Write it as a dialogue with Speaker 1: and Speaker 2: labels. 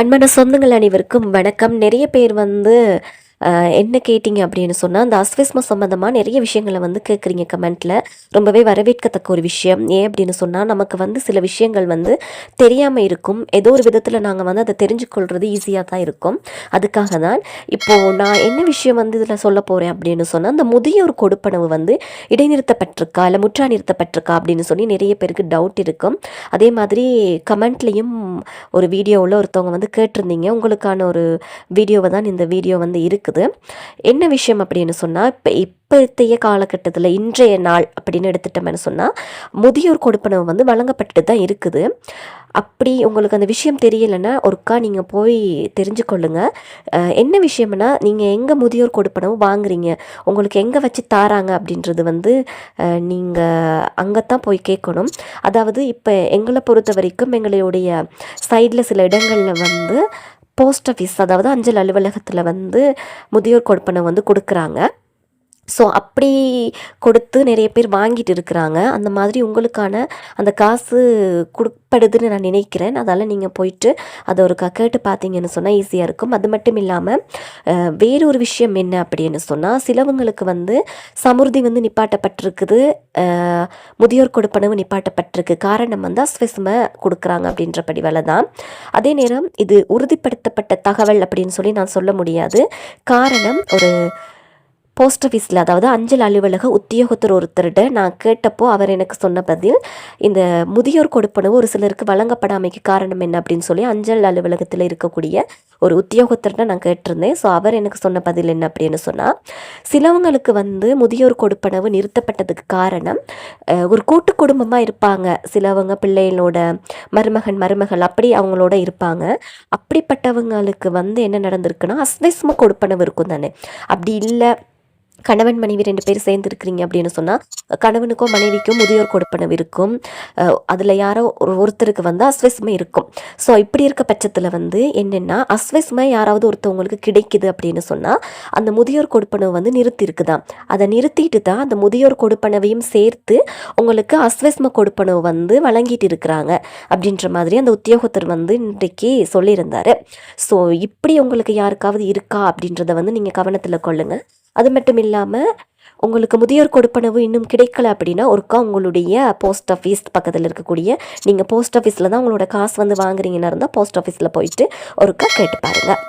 Speaker 1: அன்பான சொந்தங்கள் அனைவருக்கும் வணக்கம். நிறைய பேர் என்ன கேட்டிங்க அப்படின்னு சொன்னால், அந்த அஸ்விஸ்மம் சம்மந்தமாக நிறைய விஷயங்களை கேட்குறீங்க கமெண்ட்டில். ரொம்பவே வரவேற்கத்தக்க ஒரு விஷயம். ஏன் அப்படின்னு சொன்னால், நமக்கு சில விஷயங்கள் தெரியாமல் இருக்கும். ஏதோ ஒரு விதத்தில் நாங்கள் அதை தெரிஞ்சுக்கொள்வது ஈஸியாக தான் இருக்கும். அதுக்காக தான் இப்போது நான் என்ன விஷயம் இதில் சொல்ல போகிறேன் அப்படின்னு சொன்னால், அந்த முதியோர் கொடுப்பனவு இடைநிறுத்தப்பட்டிருக்கா இல்லை முற்றா நிறுத்தப்பட்டிருக்கா அப்படின்னு சொல்லி நிறைய பேருக்கு டவுட் இருக்கும். அதே மாதிரி கமெண்ட்லேயும் ஒரு வீடியோவில் ஒருத்தவங்க கேட்டிருந்தீங்க. உங்களுக்கான ஒரு வீடியோவை தான் இந்த வீடியோ இருக்குது. என்ன விஷயம் அப்படின்னு சொன்னால், இப்போத்தைய காலகட்டத்தில் இன்றைய நாள் அப்படின்னு எடுத்துட்டோம்னு சொன்னால், முதியோர் கொடுப்பனவு வழங்கப்பட்டு தான் இருக்குது. அப்படி உங்களுக்கு அந்த விஷயம் தெரியலைன்னா ஒருக்கா நீங்கள் போய் தெரிஞ்சுக்கொள்ளுங்க. என்ன விஷயம்னா, நீங்கள் எங்கே முதியோர் கொடுப்பனவு வாங்குறீங்க, உங்களுக்கு எங்கே வச்சு தாராங்க அப்படின்றது நீங்கள் அங்கே தான் போய் கேட்கணும். அதாவது இப்போ எங்களை பொறுத்த வரைக்கும் எங்களுடைய சைடில் சில இடங்களில் போஸ்ட் ஆஃபீஸ், அதாவது அஞ்சல் அலுவலகத்தில் முதியோர் கொடுப்பனவு கொடுக்குறாங்க. ஸோ அப்படி கொடுத்து நிறைய பேர் வாங்கிட்டு இருக்கிறாங்க. அந்த மாதிரி உங்களுக்கான அந்த காசு கொடுப்படுதுன்னு நான் நினைக்கிறேன். அதால் நீங்கள் போயிட்டு அதை ஒரு கேட்டு பார்த்தீங்கன்னு சொன்னால் ஈஸியாக இருக்கும். அது மட்டும் இல்லாமல் வேறொரு விஷயம் என்ன அப்படின்னு சொன்னால், சிலவங்களுக்கு சமுர்த்தி நிப்பாட்டப்பட்டிருக்குது, முதியோர் கொடுப்பனவு நிப்பாட்டப்பட்டிருக்கு. காரணம் அஸ்வெஸ்மை கொடுக்குறாங்க அப்படின்றபடி வேலை தான். அதே நேரம் இது உறுதிப்படுத்தப்பட்ட தகவல் அப்படின்னு சொல்லி நான் சொல்ல முடியாது. காரணம், ஒரு போஸ்ட் ஆஃபீஸில், அதாவது அஞ்சல் அலுவலக உத்தியோகத்தர் ஒருத்தர்கிட்ட நான் கேட்டப்போ அவர் எனக்கு சொன்ன பதில், இந்த முதியோர் கொடுப்பனவு ஒரு சிலருக்கு வழங்கப்படாமைக்கு காரணம் என்ன அப்படின்னு சொல்லி அஞ்சல் அலுவலகத்தில் இருக்கக்கூடிய ஒரு உத்தியோகத்தர்கிட்ட நான் கேட்டிருந்தேன். ஸோ அவர் எனக்கு சொன்ன பதில் என்ன அப்படின்னு சொன்னால், சிலவங்களுக்கு முதியோர் கொடுப்பனவு நிறுத்தப்பட்டதுக்கு காரணம், ஒரு கூட்டு குடும்பமாக இருப்பாங்க. சிலவங்க பிள்ளைகளோட மருமகள் அப்படி அவங்களோட இருப்பாங்க. அப்படிப்பட்டவங்களுக்கு என்ன நடந்திருக்குன்னா, அஸ்வெஸ்ம கொடுப்பனவு இருக்கும் தானே. அப்படி இல்லை, கணவன் மனைவி 2 பேர் சேர்ந்து இருக்கிறீங்க அப்படின்னு சொன்னால், கணவனுக்கோ மனைவிக்கும் முதியோர் கொடுப்பனவு இருக்கும். அதில் யாரோ ஒருத்தருக்கு அஸ்வெஸ்மை இருக்கும். ஸோ இப்படி இருக்க பட்சத்தில் என்னென்னா, அஸ்வெஸ்மை யாராவது ஒருத்தவங்களுக்கு கிடைக்குது அப்படின்னு சொன்னால், அந்த முதியோர் கொடுப்பனவு நிறுத்தியிருக்குதான். அதை நிறுத்திட்டு தான் அந்த முதியோர் கொடுப்பனவையும் சேர்த்து உங்களுக்கு அஸ்வெஸ்ம கொடுப்பனவு வழங்கிட்டு இருக்கிறாங்க அப்படின்ற மாதிரி அந்த உத்தியோகத்தர் இன்றைக்கு சொல்லியிருந்தார். ஸோ இப்படி உங்களுக்கு யாருக்காவது இருக்கா அப்படின்றத நீங்கள் கவனத்தில் கொள்ளுங்கள். அது மட்டும் இல்லாமல், உங்களுக்கு முதியோர் கொடுப்பனவு இன்னும் கிடைக்கல அப்படின்னா ஒருக்கா உங்களுடைய போஸ்ட் ஆஃபீஸ் பக்கத்தில் இருக்கக்கூடிய, நீங்கள் போஸ்ட் ஆஃபீஸில் தான் உங்களோட காசு வாங்குறீங்கன்னா இருந்தால் போஸ்ட் ஆஃபீஸில் போயிட்டு ஒருக்கா கேட்டு பாருங்கள்.